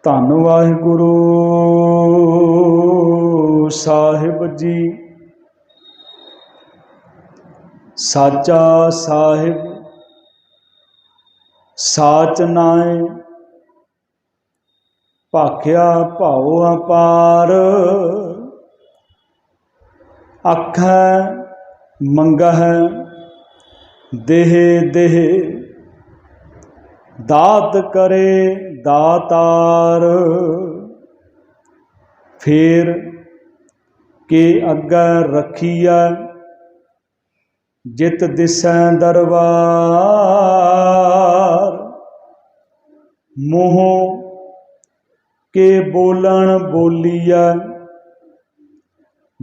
ਧੰਨ ਵਾਹਿਗੁਰੂ ਸਾਹਿਬ ਜੀ। ਸਾਚਾ ਸਾਹਿਬ ਸਾਚ ਨਾਏ, ਭਾਖਿਆ ਭਾਉ ਅਪਾਰ। ਆਖੈ ਮੰਗਹਿ ਦੇਹ ਦੇਹ, ਦਾਤ ਕਰੇ ਦਾਤਾਰ। ਫੇਰ ਕੇ ਅੱਗੇ ਰਖੀਐ, ਜਿਤ ਦਿਸੈ ਦਰਬਾਰ। ਮੂੰਹ ਕੇ ਬੋਲਣ ਬੋਲੀਐ,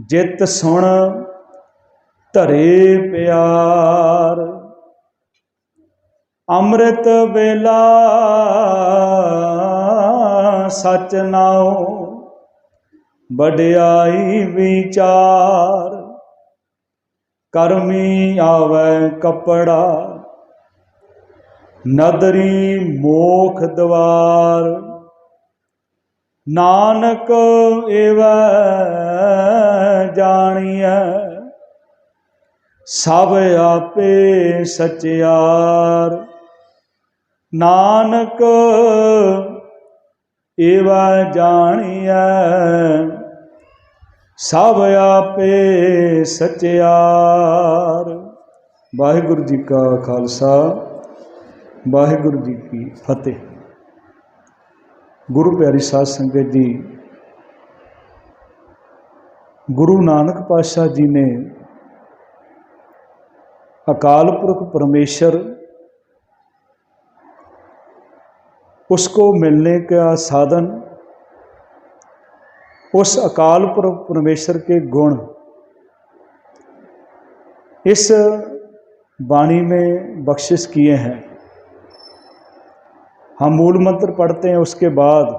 ਜਿਤ ਸੁਣ ਧਰੇ ਪਿਆਰ। ਅੰਮ੍ਰਿਤ ਵੇਲਾ ਸਚ ਨਾਉ, ਵਡਿਆਈ ਵਿਚਾਰ। ਕਰਮੀ ਆਵੈ ਕੱਪੜਾ, ਨਦਰੀ ਮੋਖ ਦਵਾਰ। ਨਾਨਕ ਏਵੈ ਜਾਣੀਐ, ਸਭ ਆਪੇ ਸਚਿਆਰ। ਨਾਨਕ ਏਵੈ ਜਾਣੀਐ, ਸਭ ਆਪੇ ਸਚਿਆਰ। ਵਾਹਿਗੁਰੂ ਜੀ ਕਾ ਖਾਲਸਾ, ਵਾਹਿਗੁਰੂ ਜੀ ਕੀ ਫਤਿਹ। ਗੁਰੂ ਪਿਆਰੀ ਸਾਧ ਸੰਗਤ ਜੀ, ਗੁਰੂ ਨਾਨਕ ਪਾਤਸ਼ਾਹ ਜੀ ਨੇ अकाल पुरख परमेश्वर, उसको मिलने का साधन, उस अकाल पुरख परमेश्वर के गुण इस वाणी में बख्शिश किए हैं। हम मूल मंत्र पढ़ते हैं, उसके बाद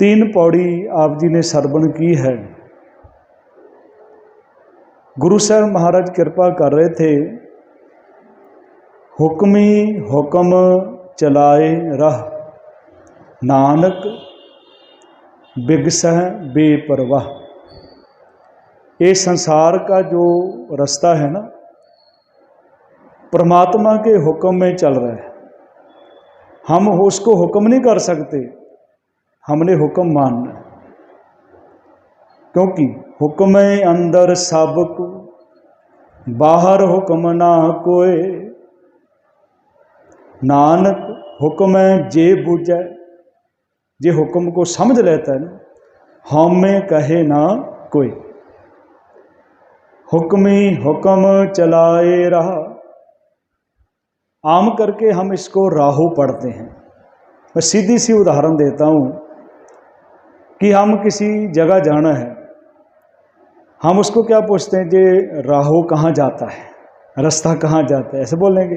3 पौड़ी आप जी ने सरवण की है। गुरु साहब महाराज कृपा कर रहे थे, हुक्मी हुक्म चलाए राह, नानक बिगसह बेपरवाह। ये संसार का जो रास्ता है ना, परमात्मा के हुक्म में चल रहा है। हम उसको हुक्म नहीं कर सकते, हमने हुक्म मानना है। क्योंकि हुक्म अंदर सब को, बाहर हुक्म ना कोय। नानक हुक्म जे बूझै, जे हुक्म को समझ लेता है ना, हमें कहे ना कोई। हुक्मी हुक्म चलाए रहा, आम करके हम इसको राहो पढ़ते हैं। मैं सीधी सी उदाहरण देता हूँ कि हम किसी जगह जाना है, हम उसको क्या पूछते हैं, जे राहो कहाँ जाता है, रास्ता कहाँ जाता है, ऐसे बोलेंगे।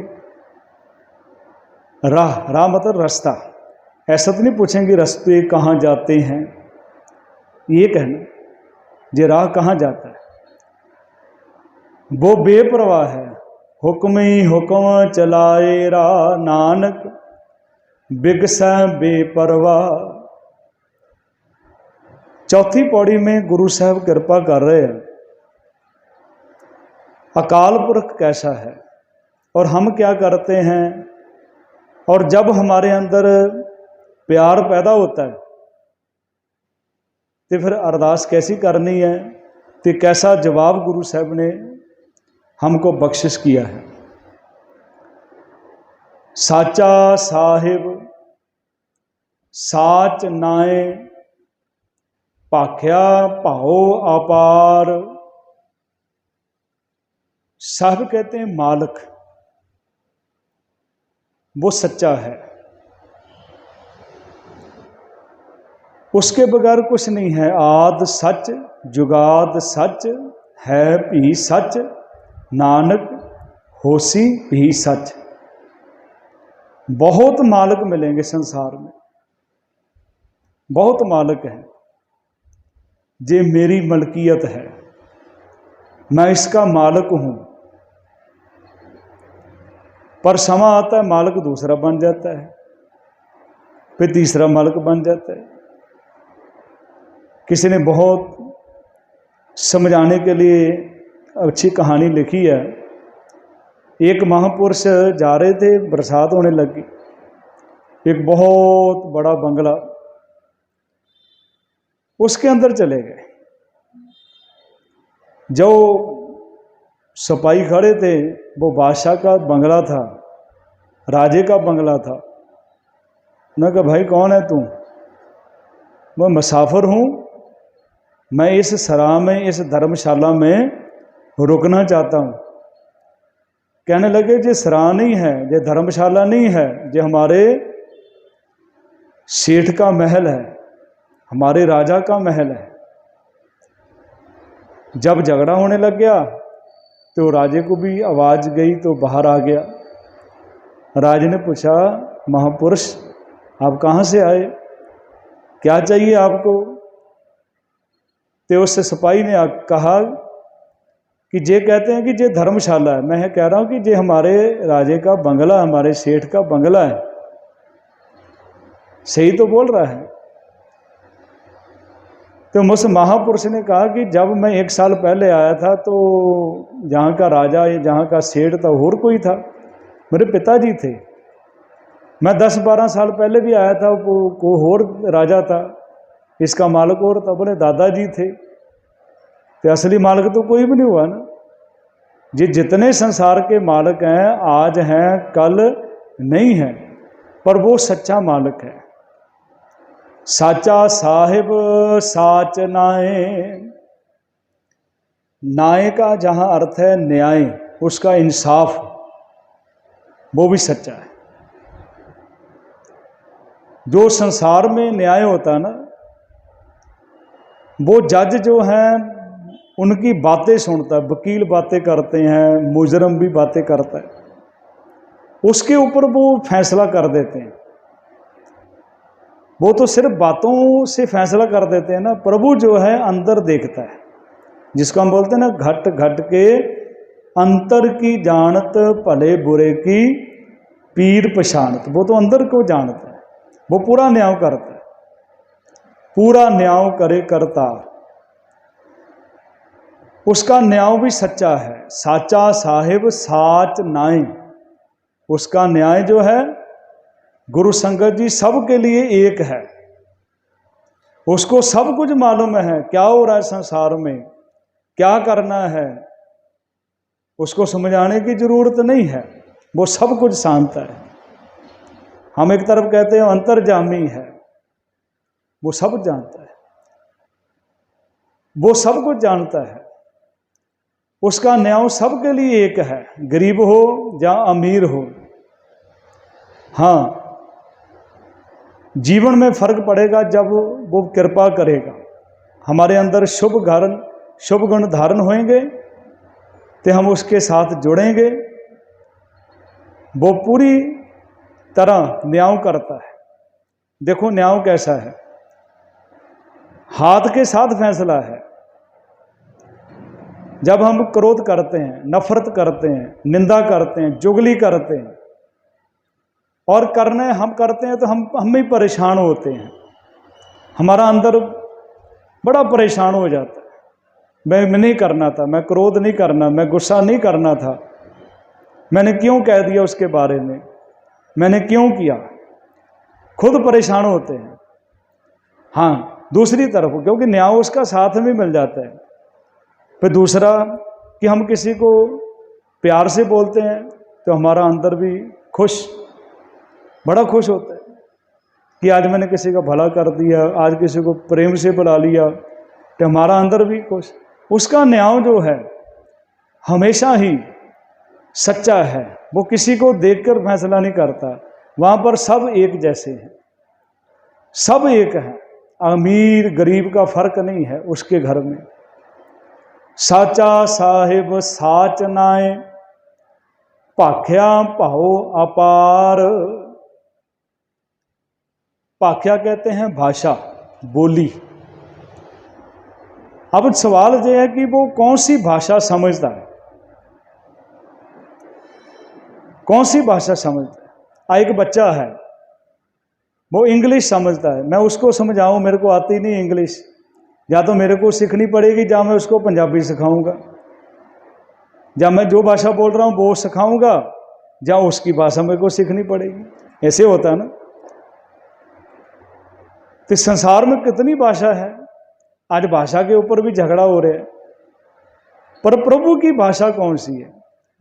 राह मतलब रास्ता। ऐसा तो नहीं पूछेंगे रास्ते कहाँ जाते हैं, ये कहना जे राह कहाँ जाता है। वो बेपरवाह है। हुक्म ही हुक्म चलाए राह, नानक बिगसै बेपरवाह। चौथी पौड़ी में गुरु साहब कृपा कर रहे हैं, अकाल पुरख कैसा है और हम क्या करते हैं। और जब हमारे अंदर प्यार पैदा होता है तो फिर अरदास कैसी करनी है, तो कैसा जवाब गुरु साहब ने हमको बख्शिश किया है। साचा साहिब साच नाए, भाख्या भाओ अपार। साहब कहते हैं मालिक, वो सच्चा है, उसके बगैर कुछ नहीं है। आद सच जुगाद सच, है भी सच, नानक होसी भी सच। बहुत मालिक मिलेंगे संसार में, बहुत मालिक हैं। जे मेरी मलकियत है, मैं इसका मालिक हूँ, पर समा आता है मालिक दूसरा बन जाता है। फिर तीसरा मालिक बन जाता है। किसी ने बहुत समझाने के लिए अच्छी कहानी लिखी है। एक महापुरुष जा रहे थे, बरसात होने लगी, एक बहुत बड़ा बंगला, उसके अंदर चले गए। जो सिपाही खड़े थे वो बादशाह का बंगला था, राजे का बंगला था। मैं कहा भाई कौन है तू? मैं मुसाफिर हूँ, मैं इस सराय में, इस धर्मशाला में रुकना चाहता हूँ। कहने लगे ये सराय नहीं है, ये धर्मशाला नहीं है, ये हमारे सेठ का महल है, हमारे राजा का महल है। जब झगड़ा होने लग गया तो राजे को भी आवाज़ गई तो बाहर आ गया। राजे ने पूछा महापुरुष आप कहाँ से आए, क्या चाहिए आपको? तो उस सिपाही ने कहा कि ये कहते हैं कि ये धर्मशाला है, मैं कह रहा हूँ कि ये हमारे राजे का बंगला, हमारे सेठ का बंगला है। सही तो बोल रहा है। तो उस महापुरुष ने कहा कि जब मैं 1 साल पहले आया था तो जहाँ का राजा, जहाँ का सेठ था और कोई था, मेरे पिताजी थे। मैं 10-12 साल पहले भी आया था, को और राजा था, इसका मालिक और था, बोले दादाजी थे। तो असली मालिक तो कोई भी नहीं हुआ ना। ये जितने संसार के मालिक हैं आज हैं कल नहीं हैं, पर वो सच्चा मालिक है। साचा साहिब साच नाए, नाए का जहाँ अर्थ है न्याय, उसका इंसाफ, वो भी सच्चा है। जो संसार में न्याय होता है ना, वो जज जो हैं उनकी बातें सुनता है, वकील बातें करते हैं, मुजरम भी बातें करता है, उसके ऊपर वो फैसला कर देते हैं। वो तो सिर्फ बातों से फैसला कर देते हैं ना, प्रभु जो है अंदर देखता है, जिसको हम बोलते हैं ना घट घट के अंतर की जानत, भले बुरे की पीर पछानत। वो तो अंदर को जानता है, वो पूरा न्याय करता है, पूरा न्याय करे करता, उसका न्याय भी सच्चा है। साचा साहिब साच नाए, उसका न्याय जो है गुरु संगत जी सबके लिए एक है। उसको सब कुछ मालूम है, क्या हो रहा है संसार में, क्या करना है, उसको समझाने की जरूरत नहीं है, वो सब कुछ जानता है। हम एक तरफ कहते हैं अंतर्जामी है, वो सब जानता है, वो सब कुछ जानता है। उसका न्याय सबके लिए एक है, गरीब हो या अमीर हो। हाँ, जीवन में फर्क पड़ेगा जब वो कृपा करेगा, हमारे अंदर शुभ गुण धारण होंगे तो हम उसके साथ जुड़ेंगे। वो पूरी तरह न्याय करता है। देखो न्याय कैसा है, हाथ के साथ फैसला है। जब हम क्रोध करते हैं, नफरत करते हैं, निंदा करते हैं, चुगली करते हैं और करने हम करते हैं तो हम ही परेशान होते हैं, हमारा अंदर बड़ा परेशान हो जाता है। मैं नहीं करना था, मैं क्रोध नहीं करना, मैं गुस्सा नहीं करना था, मैंने क्यों कह दिया उसके बारे में, मैंने क्यों किया, खुद परेशान होते हैं। हाँ, दूसरी तरफ क्योंकि न्याय उसका साथ में मिल जाता है। फिर दूसरा कि हम किसी को प्यार से बोलते हैं तो हमारा अंदर भी बड़ा खुश होता है कि आज मैंने किसी का भला कर दिया, आज किसी को प्रेम से बुला लिया, तो हमारा अंदर भी खुश। उसका न्याय जो है हमेशा ही सच्चा है, वो किसी को देखकर फैसला नहीं करता। वहाँ पर सब एक जैसे हैं, सब एक है, अमीर गरीब का फर्क नहीं है उसके घर में। साचा साहिब साच नाए, भाख्या भाओ अपार। भाख्या कहते हैं भाषा, बोली। अब सवाल यह है कि वो कौन सी भाषा समझता है, कौन सी भाषा समझता है। एक बच्चा है, वो इंग्लिश समझता है, मैं उसको समझाऊं, मेरे को आती नहीं इंग्लिश, या तो मेरे को सीखनी पड़ेगी, या मैं उसको पंजाबी सिखाऊंगा, या मैं जो भाषा बोल रहा हूँ वो सिखाऊंगा, या उसकी भाषा मेरे को सीखनी पड़ेगी। ऐसे होता है ना। तो संसार में कितनी भाषा है, आज भाषा के ऊपर भी झगड़ा हो रहा है, पर प्रभु की भाषा कौन सी है,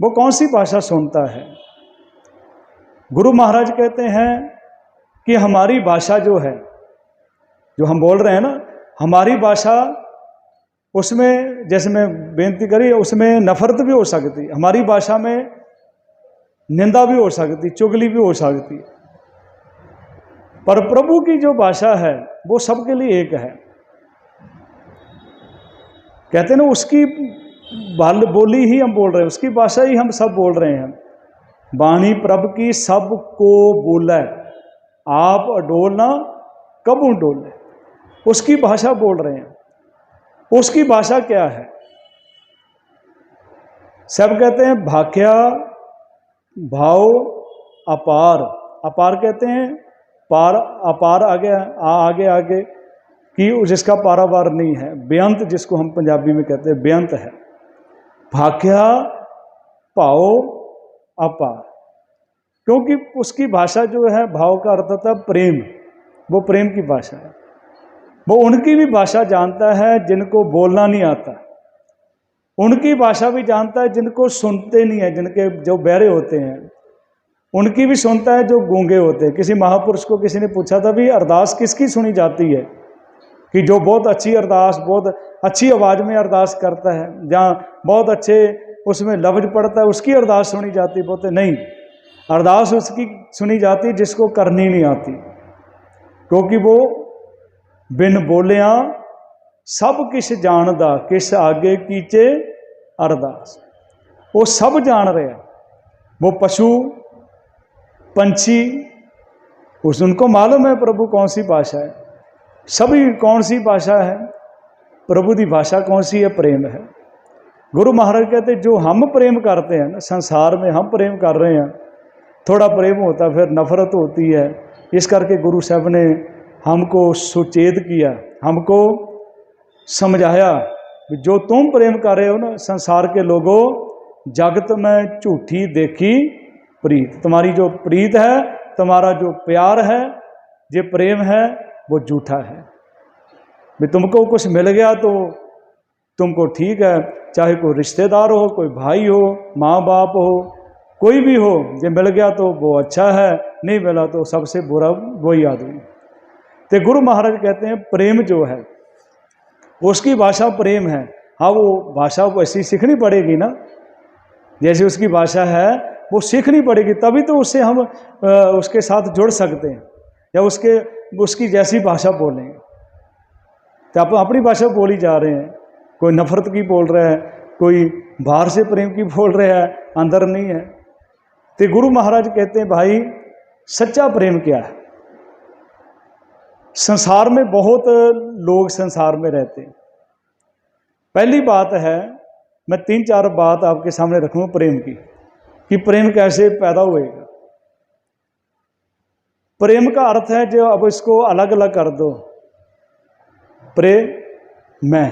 वो कौन सी भाषा सुनता है। गुरु महाराज कहते हैं कि हमारी भाषा जो है, जो हम बोल रहे हैं ना, हमारी भाषा, उसमें जैसे मैं बेनती करी, उसमें नफरत भी हो सकती है, हमारी भाषा में निंदा भी हो सकती, चुगली भी हो सकती है, पर प्रभु की जो भाषा है वो सबके लिए एक है। कहते हैं ना, उसकी बोली ही हम बोल रहे हैं, उसकी भाषा ही हम सब बोल रहे हैं। वाणी प्रभु की सबको बोले, आप अडोलना कबू डोले, उसकी भाषा बोल रहे हैं। उसकी भाषा क्या है? सब कहते हैं भाख्या भाव अपार, अपार कहते हैं पार, अपार आगे आगे कि जिसका पारावार नहीं है, बेअंत जिसको हम पंजाबी में कहते हैं बेअंत है। भाख्या भाव अपार, क्योंकि उसकी भाषा जो है, भाव का अर्थ होता है प्रेम, वो प्रेम की भाषा है। वो उनकी भी भाषा जानता है जिनको बोलना नहीं आता, उनकी भाषा भी जानता है जिनको सुनते नहीं है, जिनके जो बहरे होते हैं उनकी भी सुनता है, जो गूंगे होते हैं। किसी महापुरुष को किसी ने पूछा था भी अरदास किसकी सुनी जाती है, कि जो बहुत अच्छी अरदास, बहुत अच्छी आवाज़ में अरदास करता है, जहाँ बहुत अच्छे उसमें लफ्ज पड़ता है, उसकी अरदास सुनी जाती है। बोलते नहीं, अरदास उसकी सुनी जाती है जिसको करनी नहीं आती, क्योंकि वो बिन बोलिया सब किस जानदा, किस आगे कीचे अरदास, वो सब जान रहे हैं। वो पशु पंछी, उनको मालूम है प्रभु कौन सी भाषा है, सभी कौन सी भाषा है, प्रभु की भाषा कौन सी है, प्रेम है। गुरु महाराज कहते जो हम प्रेम करते हैं ना, संसार में हम प्रेम कर रहे हैं, थोड़ा प्रेम होता है फिर नफरत होती है। इस करके गुरु साहब ने हमको सुचेत किया, हमको समझाया कि जो तुम प्रेम कर रहे हो ना, संसार के लोगों, जगत में झूठी देखी प्रीत, तुम्हारी जो प्रीत है, तुम्हारा जो प्यार है, जो प्रेम है, वो झूठा है। भी तुमको कुछ मिल गया तो तुमको ठीक है, चाहे कोई रिश्तेदार हो, कोई भाई हो, माँ बाप हो, कोई भी हो, जो मिल गया तो वो अच्छा है, नहीं मिला तो सबसे बुरा वही आदमी। तो गुरु महाराज कहते हैं प्रेम जो है, उसकी भाषा प्रेम है। हाँ, वो भाषा को ऐसी सीखनी पड़ेगी ना, जैसे उसकी भाषा है वो सीखनी पड़ेगी, तभी तो उससे हम उसके साथ जुड़ सकते हैं, या उसकी जैसी भाषा बोलेंगे। तो आप अपनी भाषा बोली जा रहे हैं, कोई नफरत की बोल रहा है, कोई बाहर से प्रेम की बोल रहा है, अंदर नहीं है। तो गुरु महाराज कहते हैं भाई, सच्चा प्रेम क्या है। संसार में बहुत लोग संसार में रहते हैं। पहली बात है, मैं 3-4 बात आपके सामने रखूँ प्रेम की, कि प्रेम कैसे पैदा होएगा। प्रेम का अर्थ है, जो अब इसको अलग अलग कर दो, मैं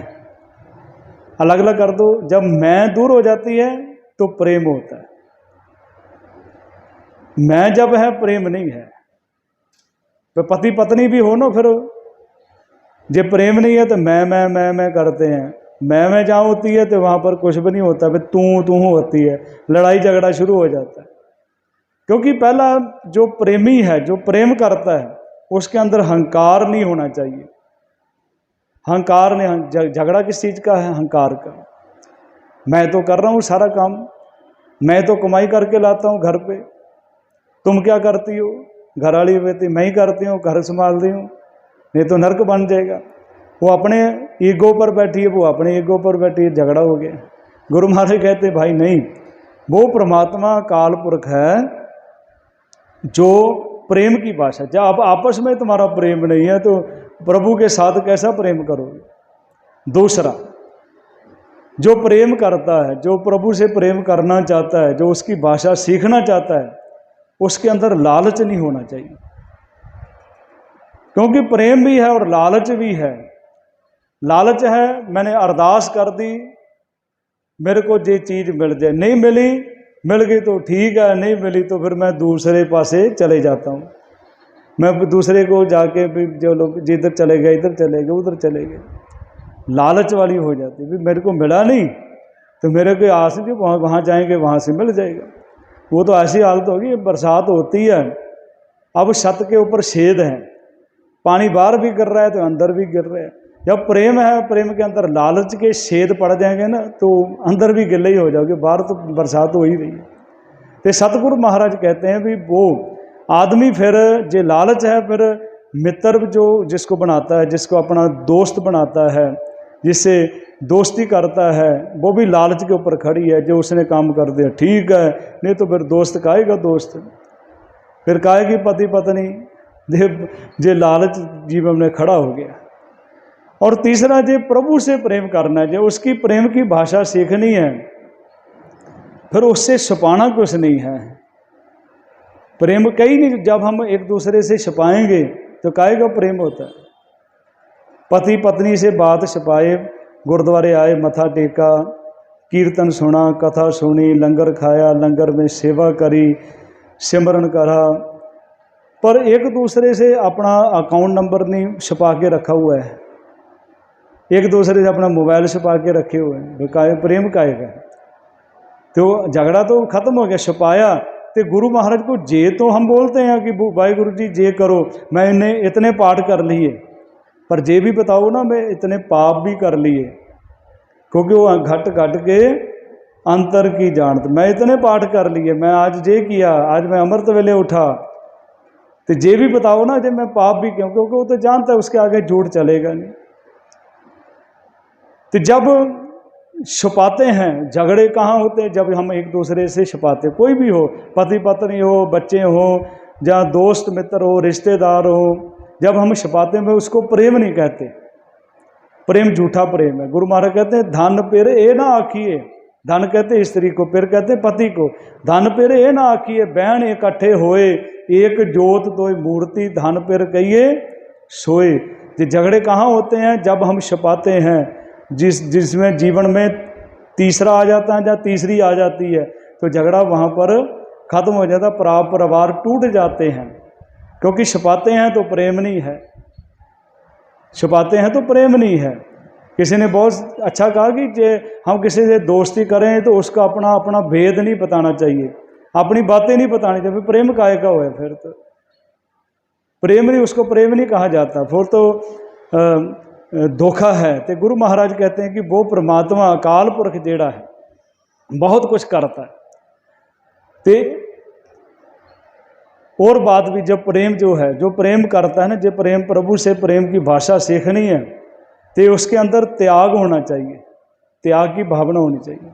अलग अलग कर दो, जब मैं दूर हो जाती है तो प्रेम होता है, मैं जब है प्रेम नहीं है। तो पति पत्नी भी हो ना, फिर जब प्रेम नहीं है तो मैं करते हैं, मैं जहाँ होती है तो वहाँ पर कुछ भी नहीं होता, फिर तू होती है, लड़ाई झगड़ा शुरू हो जाता है। क्योंकि पहला जो प्रेमी है, जो प्रेम करता है, उसके अंदर अहंकार नहीं होना चाहिए। अहंकार नहीं, झगड़ा किस चीज़ का है? अहंकार का। मैं तो कर रहा हूँ सारा काम, मैं तो कमाई करके लाता हूँ घर पे, तुम क्या करती हो? घर वाली बेटी मैं ही करती हूँ, घर संभाल रही हूँ, नहीं तो नर्क बन जाएगा। वो अपने ईगो पर बैठी है, वो अपने ईगो पर बैठी है, झगड़ा हो गया। गुरु महाराज कहते भाई नहीं, वो परमात्मा काल पुरख है जो प्रेम की भाषा। जब आप आपस में तुम्हारा प्रेम नहीं है तो प्रभु के साथ कैसा प्रेम करोगे? दूसरा, जो प्रेम करता है, जो प्रभु से प्रेम करना चाहता है, जो उसकी भाषा सीखना चाहता है, उसके अंदर लालच नहीं होना चाहिए। क्योंकि प्रेम भी है और लालच भी है। लालच है, मैंने अरदास कर दी मेरे को ये चीज़ मिल जाए, नहीं मिली, मिल गई तो ठीक है, नहीं मिली तो फिर मैं दूसरे पासे चले जाता हूँ। मैं दूसरे को जाके भी जो लोग जिधर चले गए इधर चले गए उधर चले गए, लालच वाली हो जाती है। मेरे को मिला नहीं तो मेरे को आस जो वहाँ जाएंगे वहाँ से मिल जाएगा। वो तो ऐसी हालत होगी, बरसात होती है, अब छत के ऊपर छेद है, पानी बाहर भी गिर रहा है तो अंदर भी गिर रहा है। जब प्रेम है, प्रेम के अंदर लालच के छेद पड़ जाएंगे ना तो अंदर भी गिले ही हो जाओगे, बाहर तो बरसात हो ही रही है। तो सतगुरु महाराज कहते हैं भी वो आदमी फिर जो लालच है, फिर मित्र जो जिसको बनाता है, जिसको अपना दोस्त बनाता है, जिससे दोस्ती करता है, वो भी लालच के ऊपर खड़ी है। जो उसने काम कर दिया ठीक है, नहीं तो फिर दोस्त काहेगा, दोस्त फिर काहेगी पति पत्नी, जे लालच जीवन में खड़ा हो गया। और तीसरा जे प्रभु से प्रेम करना है, जो उसकी प्रेम की भाषा सीखनी है, फिर उससे छिपाना कुछ नहीं है। प्रेम कहीं नहीं, जब हम एक दूसरे से छिपाएंगे तो काहे का प्रेम होता है। पति पत्नी से बात छिपाए, गुरुद्वारे आए, मथा टेका, कीर्तन सुना, कथा सुनी, लंगर खाया, लंगर में सेवा करी, सिमरन करा, पर एक दूसरे से अपना अकाउंट नंबर नहीं छिपा के रखा हुआ है, एक दूसरे से अपना मोबाइल छिपा के रखे हुए हैं, प्रेम काहे का। तो झगड़ा तो खत्म हो गया, छिपाया। तो गुरु महाराज को जे तो हम बोलते हैं कि भाई गुरु जी जे करो, मैं इन्हें इतने पाठ कर लिए, पर जे भी बताओ ना मैं इतने पाप भी कर लिए, क्योंकि वो घट घट के अंतर की जानत, मैं इतने पाठ कर लिए, मैं आज जे किया, आज मैं अमृत वेले उठा, तो जे भी बताओ ना जब मैं पाप भी क्यों, क्योंकि वो तो जानता है उसके आगे झूठ चलेगा नहीं। तो जब छुपाते हैं, झगड़े कहाँ होते हैं, जब हम एक दूसरे से छुपाते, कोई भी हो, पति पत्नी हो, बच्चे हो, जहाँ दोस्त मित्र हो, रिश्तेदार हो, जब हम छुपाते हैं उसको प्रेम नहीं कहते। प्रेम झूठा प्रेम है। गुरु महाराज कहते हैं धन पेर ए ना आखिए, धन कहते हैं स्त्री को, फिर कहते हैं पति को, धन पेर ए ना आखिए, बहन इकट्ठे होए, एक जोत दो मूर्ति, धन पेर कहिए सोए। ये झगड़े कहाँ होते हैं, जब हम छुपाते हैं, जिसमें जीवन में तीसरा आ जाता है या तीसरी आ जाती है, तो झगड़ा वहाँ पर खत्म हो जाता, परिवार टूट जाते हैं, क्योंकि छुपाते हैं तो प्रेम नहीं है, छुपाते हैं तो प्रेम नहीं है। किसी ने बहुत अच्छा कहा कि जे हम किसी से दोस्ती करें तो उसका अपना अपना भेद नहीं बताना चाहिए, अपनी बातें नहीं बतानी चाहिए, प्रेम काहे का हो है, फिर तो प्रेम नहीं, उसको प्रेम नहीं कहा जाता, फिर तो धोखा है। तो गुरु महाराज कहते हैं कि वो परमात्मा अकाल पुरख जेड़ा है बहुत कुछ करता है। तो और बात भी, जब प्रेम जो है, जो प्रेम करता है ना, जो प्रेम प्रभु से प्रेम की भाषा सीखनी है, तो उसके अंदर त्याग होना चाहिए, त्याग की भावना होनी चाहिए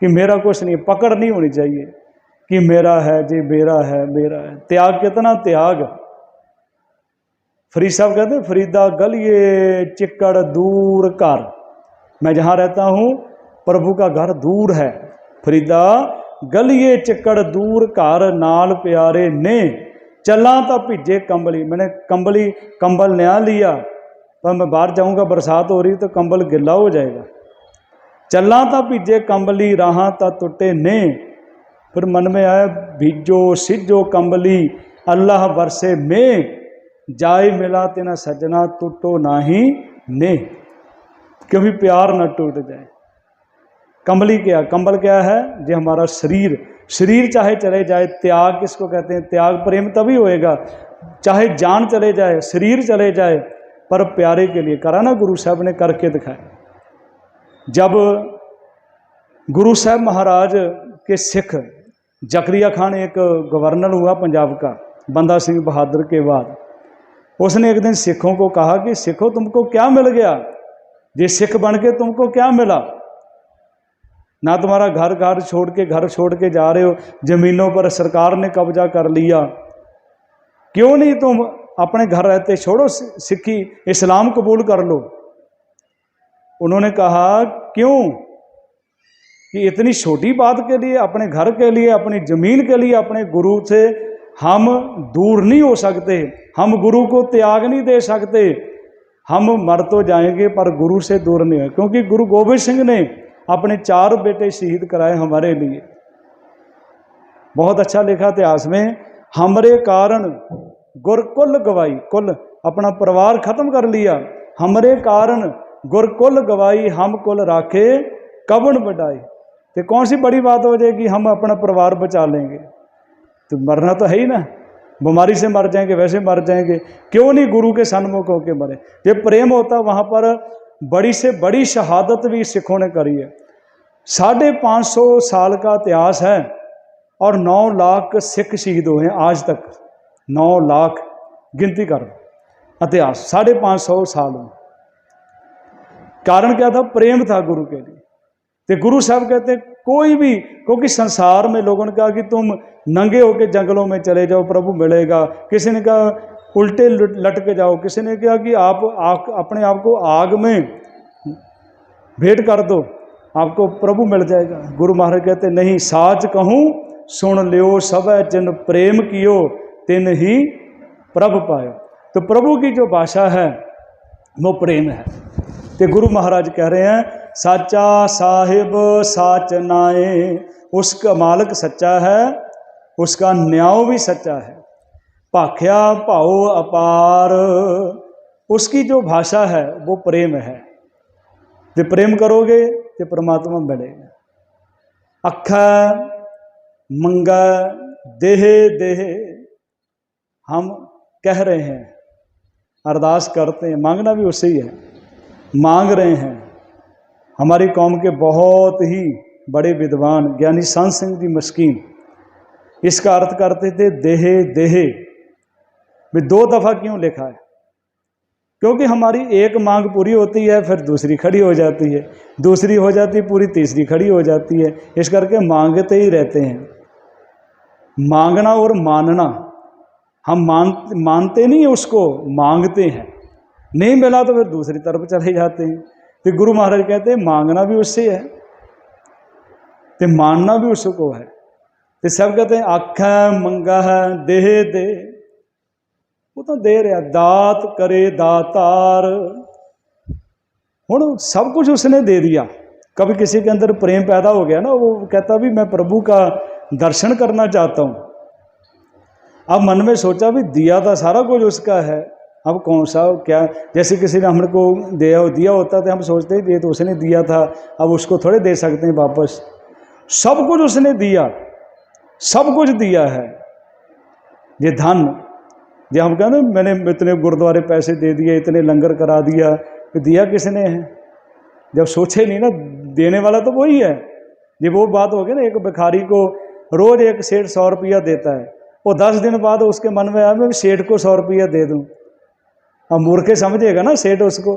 कि मेरा कुछ नहीं, पकड़ नहीं होनी चाहिए कि मेरा है जी, मेरा है, मेरा है। त्याग, कितना त्याग। फरीद साहब कहते हैं फरीदा गलिए चिक्कड़ दूर कर, मैं जहाँ रहता हूँ प्रभु का घर दूर है, फरीदा गलिए चिक्कड़ दूर घर, नाल प्यारे ने चला तो भिजे कंबली, मैंने कंबल नया लिया, पर मैं बाहर जाऊँगा, बरसात हो रही तो कंबल गिला हो जाएगा, चला तो भिजे कंबली, राह तो टुटे ने, फिर मन में आया भीजो सिजो कंबली, अल्लाह बरसे में, जाए मिला तेना सजना टूटो नाही ने, क्योंकि प्यार न टूट जाए। कंबली क्या, कंबल क्या है, जो हमारा शरीर, शरीर चाहे चले जाए, त्याग किसको कहते हैं, त्याग प्रेम तभी होएगा, चाहे जान चले जाए, शरीर चले जाए, पर प्यारे के लिए करा ना, गुरु साहब ने करके दिखाया। जब गुरु साहब महाराज के सिख जकरिया खान एक गवर्नर हुआ पंजाब का, बंदा सिंह बहादुर के बाद, उसने एक दिन सिखों को कहा कि सिखो तुमको क्या मिल गया, ये सिख बन के तुमको क्या मिला, ना तुम्हारा घर छोड़ के जा रहे हो, जमीनों पर सरकार ने कब्जा कर लिया, क्यों नहीं तुम अपने घर रहते, छोड़ो सिक्खी, इस्लाम कबूल कर लो। उन्होंने कहा क्यों, कि इतनी छोटी बात के लिए, अपने घर के लिए, अपनी ज़मीन के लिए, अपने गुरु से हम दूर नहीं हो सकते, हम गुरु को त्याग नहीं दे सकते, हम मर तो जाएंगे पर गुरु से दूर नहीं है। क्योंकि गुरु गोबिंद सिंह ने अपने 4 बेटे शहीद कराए हमारे लिए। बहुत अच्छा लिखा इतिहास में, हमरे कारण गुरकुल गवाई, कुल अपना परिवार खत्म कर लिया, हमरे कारण गुरकुल गवाई, हम कुल राखे कवन बढ़ाई। तो कौन सी बड़ी बात हो जाएगी, हम अपना परिवार बचा लेंगे। तो मरना तो है ही ना, बीमारी से मर जाएंगे, वैसे मर जाएंगे, क्यों नहीं गुरु के सन्मुख होकर मरे। ये प्रेम होता, वहाँ पर बड़ी से बड़ी शहादत भी सिखों ने करी है। 550 साल का इतिहास है और 9 लाख सिख शहीद हुए हैं आज तक। 9 लाख गिनती कर इतिहास, 550 साल में। कारण क्या था? प्रेम था गुरु के लिए। तो गुरु साहब कहते हैं कोई भी, क्योंकि संसार में लोगों ने कहा कि तुम नंगे होके जंगलों में चले जाओ प्रभु मिलेगा, किसी ने कहा उल्टे लटके जाओ, किसी ने कहा कि आप अपने आप को आग में भेंट कर दो, आपको प्रभु मिल जाएगा। गुरु महाराज कहते नहीं, साच कहूँ सुन लियो, सब जिन प्रेम कियो तिन ही प्रभु पायो। तो प्रभु की जो भाषा है वो प्रेम है। तो गुरु महाराज कह रहे हैं साचा साहिब साच नाए, उसका मालिक सच्चा है, उसका न्याय भी सच्चा है। भाख्या भाव अपार, उसकी जो भाषा है वो प्रेम है। तो प्रेम करोगे तो परमात्मा मिलेगा। अखा मंगा देहे देहे, हम कह रहे हैं, अरदास करते हैं, मांगना भी उससे ही है, मांग रहे हैं। हमारी कौम के बहुत ही बड़े विद्वान ज्ञानी संत सिंह जी मस्कीन इसका अर्थ करते थे देहे देहे। भी 2 दफ़ा क्यों लिखा है? क्योंकि हमारी एक मांग पूरी होती है, फिर दूसरी खड़ी हो जाती है, दूसरी हो जाती पूरी, तीसरी खड़ी हो जाती है। इस करके मांगते ही रहते हैं। मांगना और मानना, हम मानते नहीं उसको, मांगते हैं। नहीं मिला तो फिर दूसरी तरफ चले जाते हैं। तो गुरु महाराज कहते हैं मांगना भी उससे है, तो मानना भी उसको है। तो सब कहते हैं आखा मंगा है देहे दे, वो तो दे रहा, दात करे दातार। हुण सब कुछ उसने दे दिया। कभी किसी के अंदर प्रेम पैदा हो गया ना, वो कहता भी मैं प्रभु का दर्शन करना चाहता हूँ। अब मन में सोचा भी दिया था, सारा कुछ उसका है, अब कौन सा क्या। जैसे किसी ने हमको दिया होता तो हम सोचते हैं ये तो उसने दिया था, अब उसको थोड़े दे सकते हैं वापस। सब कुछ उसने दिया, सब कुछ दिया है। ये धन, जो हम कहते हैं मैंने इतने गुरुद्वारे पैसे दे दिए, इतने लंगर करा दिया, तो दिया किसने है? जब सोचे नहीं ना, देने वाला तो वही है। ये वो बात हो गई ना, एक भिखारी को रोज एक सेठ 100 रुपया देता है, वो 10 दिन बाद उसके मन में आया मैं सेठ को 100 रुपया दे दूं। अब मूर्खे समझेगा ना सेठ, उसको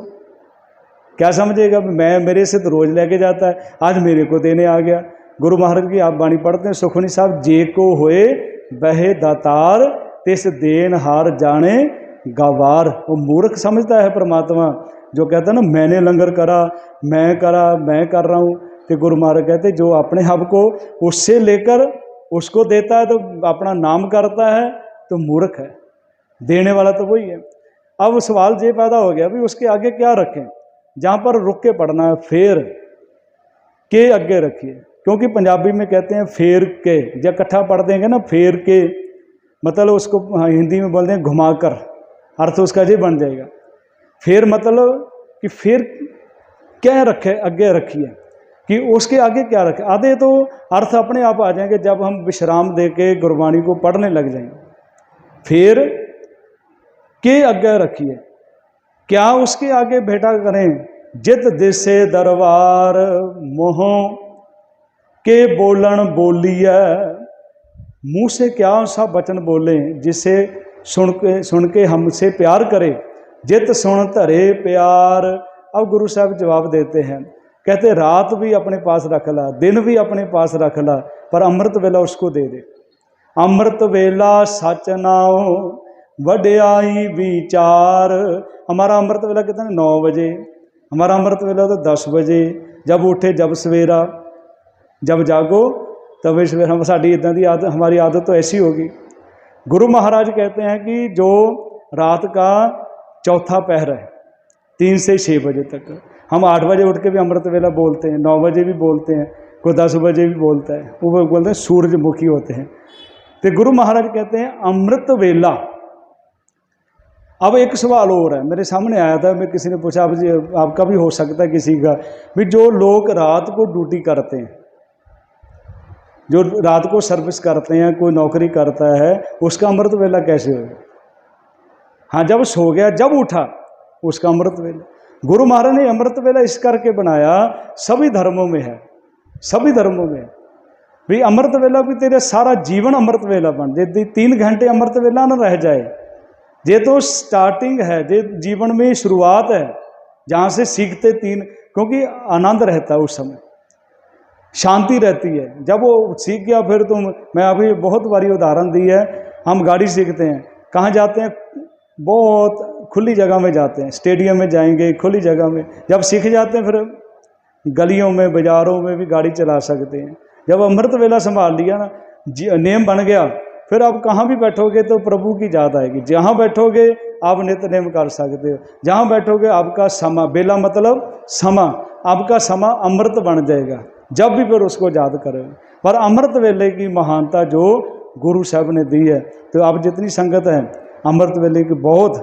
क्या समझेगा? मैं मेरे से तो रोज लेके जाता है, आज मेरे को देने आ गया। गुरु महाराज की आप बाणी पढ़ते हैं सुखमनी साहब, जे को होए बहे दातार तिस देन हार जाने गवार। वो मूर्ख समझता है परमात्मा, जो कहता है ना मैंने लंगर करा, मैं कर रहा हूँ। तो गुरु महाराज कहते जो अपने आप को उससे लेकर उसको देता है तो अपना नाम करता है तो मूर्ख है, देने वाला तो वही है। अब सवाल ये पैदा हो गया भी उसके आगे क्या रखें? जहाँ पर रुक के पढ़ना है फेर के आगे रखिए, क्योंकि पंजाबी में कहते हैं फेर के, जब इकट्ठा पढ़ देंगे ना फेर के, मतलब उसको हिंदी में बोलते हैं घुमाकर, अर्थ उसका ये बन जाएगा। फेर मतलब कि फिर क्या रखे, आगे रखिए, कि उसके आगे क्या रखे। आधे तो अर्थ अपने आप आ जाएंगे जब हम विश्राम दे के गुरबाणी को पढ़ने लग जाएंगे। फिर के आगे रखिए, क्या उसके आगे भेटा करें? जित दिसे दरबार मोह के बोलन बोलिए, मुँह से क्या सा वचन बोले जिसे सुन के हमसे प्यार करे। जित सुन धरे प्यार। अब गुरु साहब जवाब देते हैं, कहते रात भी अपने पास रख ला, दिन भी अपने पास रख ला, पर अमृत वेला उसको दे दे। अमृत वेला सच नाओ वड्याई विचार। हमारा अमृत वेला कितना? 9 बजे। हमारा अमृत वेला तो 10 बजे, जब उठे जब सवेरा, जब जागो तब सवेरा। हम साड़ी इदा की आदत, हमारी आदत तो ऐसी होगी। गुरु महाराज कहते हैं कि जो रात का चौथा पहर है 3 से 6 बजे तक, हम 8 बजे उठ के भी अमृत वेला बोलते हैं, 9 बजे भी बोलते हैं, कोई 10 बजे भी बोलता है, वो बोलते हैं सूरजमुखी होते हैं। तो गुरु महाराज कहते हैं अमृत वेला। अब एक सवाल और है, मेरे सामने आया था, मैं किसी ने पूछा, आप जी आपका भी हो सकता है किसी का भी, जो लोग रात को ड्यूटी करते हैं, जो रात को सर्विस करते हैं, कोई नौकरी करता है, उसका अमृत वेला कैसे होगा? हाँ, जब सो गया, जब उठा, उसका अमृत वेला। गुरु महाराज ने अमृत वेला इस करके बनाया, सभी धर्मों में है, सभी धर्मों में है भी अमृत वेला भी तेरे सारा जीवन अमृत वेला बन जाए। 3 घंटे अमृत वेला न रह जाए, ये तो स्टार्टिंग है, ये जीवन में शुरुआत है, जहाँ से सीखते 3, क्योंकि आनंद रहता है उस समय, शांति रहती है। जब वो सीख गया फिर तुम, मैं अभी बहुत बारी उदाहरण दी है, हम गाड़ी सीखते हैं, कहाँ जाते हैं? बहुत खुली जगह में जाते हैं, स्टेडियम में जाएंगे, खुली जगह में। जब सीख जाते हैं फिर गलियों में, बाज़ारों में भी गाड़ी चला सकते हैं। जब अमृत वेला संभाल लिया ना, नेम बन गया, फिर आप कहाँ भी बैठोगे तो प्रभु की याद आएगी। जहाँ बैठोगे आप नित्य नेम कर सकते हो, जहाँ बैठोगे आपका समा, बेला मतलब समा, आपका समा अमृत बन जाएगा जब भी फिर उसको याद करोगे। पर अमृत वेले की महानता जो गुरु साहब ने दी है, तो आप जितनी संगत है अमृत वेले की बहुत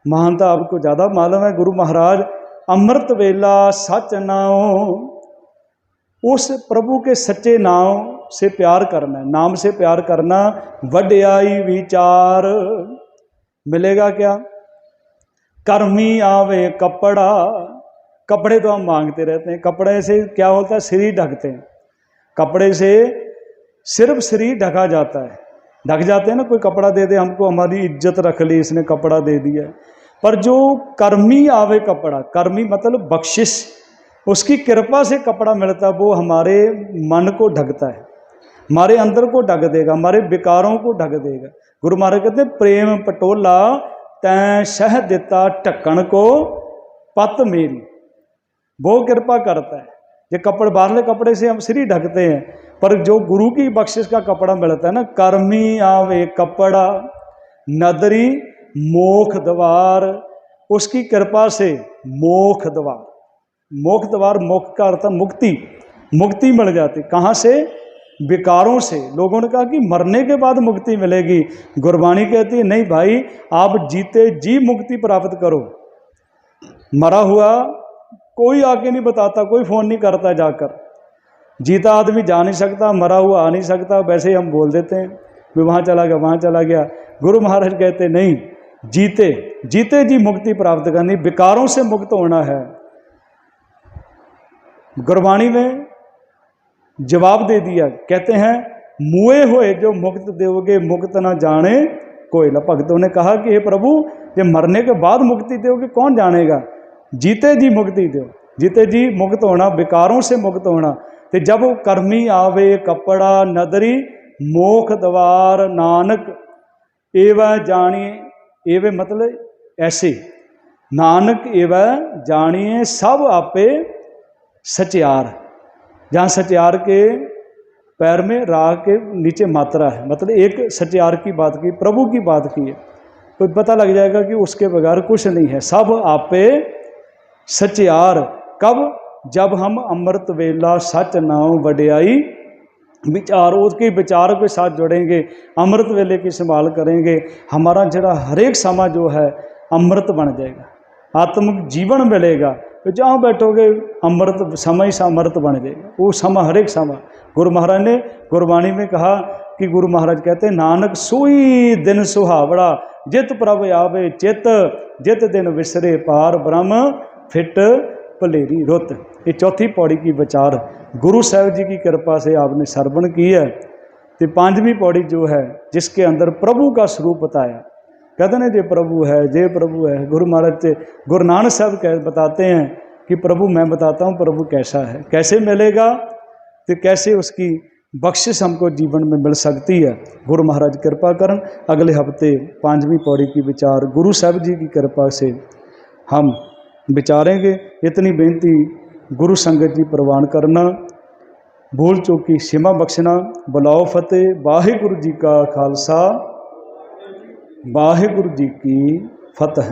महानता आपको ज़्यादा मालूम है। गुरु महाराज अमृत वेला सच नाम, उस प्रभु के सच्चे नाम से प्यार करना है, नाम से प्यार करना, वड्याई विचार मिलेगा क्या? कर्मी आवे कपड़ा, कपड़े तो हम मांगते रहते हैं, कपड़े से क्या होता है? शरीर ढकते हैं, कपड़े से सिर्फ शरीर ढका जाता है, ढक जाते हैं ना। कोई कपड़ा दे दे हमको, हमारी इज्जत रख ली, इसने कपड़ा दे दिया। पर जो कर्मी आवे कपड़ा, कर्मी मतलब बख्शिश, उसकी कृपा से कपड़ा मिलता है, वो हमारे मन को ढकता है, हमारे अंदर को ढक देगा, हमारे विकारों को ढक देगा। गुरु महाराज कहते हैं प्रेम पटोला तैं सह देता ढक्कन को पत मेरी, वो कृपा करता है। ये कपड़े, बाहरले कपड़े से हम शरीर ढकते हैं, पर जो गुरु की बख्शिश का कपड़ा मिलता है ना, कर्मी आवे कपड़ा नदरी मोख द्वार, उसकी कृपा से मोख द्वार, मोख द्वार, मोख का अर्थ मुक्ति, मुक्ति मिल जाती। कहाँ से? विकारों से। लोगों ने कहा कि मरने के बाद मुक्ति मिलेगी, गुरबाणी कहती है नहीं भाई, आप जीते जी मुक्ति प्राप्त करो। मरा हुआ कोई आके नहीं बताता, कोई फोन नहीं करता जाकर, जीता आदमी जा नहीं सकता, मरा हुआ आ नहीं सकता, वैसे ही हम बोल देते हैं भी वहाँ चला गया, वहाँ चला गया। गुरु महाराज कहते नहीं, जीते जीते जी मुक्ति प्राप्त करनी, विकारों से मुक्त होना है। गुरबाणी में जवाब दे दिया, कहते हैं मुए हुए जो मुक्त दोगे मुक्त ना जाने कोई। भक्तों ने कहा कि हे प्रभु, ये मरने के बाद मुक्ति दोगे कौन जानेगा, जीते जी मुक्ति दो, जीते जी मुक्त होना, विकारों से मुक्त होना। तो जब कर्मी आवे कपड़ा नदरी मोख द्वार नानक एवं जानिए, एवं मतलब ऐसे, नानक एवं जानिए सब आपे सचियार। जहाँ सचियार के पैर में राह के नीचे मात्रा है, मतलब एक सचियार की बात की, प्रभु की बात की है, तो पता लग जाएगा कि उसके बगैर कुछ नहीं है। सब आपे सचियार कब? जब हम अमृत वेला सच नाम वड्याई विचार, उसके विचार के साथ जुड़ेंगे, अमृत वेले की संभाल करेंगे, हमारा जरा हरेक समा जो है अमृत बन जाएगा, आत्मिक जीवन मिलेगा। तो जहाँ बैठोगे अमृत समय से अमृत बन जाएगा, वो समा, हरेक समा। गुरु महाराज ने गुरबाणी में कहा कि गुरु महाराज कहते हैं नानक सोई दिन सुहावड़ा जित प्रभ आवे चित, जित दिन विसरे पार ब्रह्म फिट भलेरी रुत। ये चौथी पौड़ी की विचार गुरु साहब जी की कृपा से आपने श्रवण की है। तो 5वीं पौड़ी जो है, जिसके अंदर प्रभु का स्वरूप बताया, कहते ना जे प्रभु है, जे प्रभु है। गुरु महाराज से गुरु नानक साहब कह बताते हैं कि प्रभु मैं बताता हूँ प्रभु कैसा है, कैसे मिलेगा, तो कैसे उसकी बख्शिश हमको जीवन में मिल सकती है। गुरु महाराज कृपा करन। अगले हफ्ते 5वीं पौड़ी की विचार गुरु साहब जी की कृपा से हम विचारेंगे। इतनी बेनती गुरु संगत जी प्रवान करना, भूल चूक की क्षमा बख्शना। बुलाओ फतेह। वाहिगुरु जी का खालसा वाहिगुरु जी की फतेह।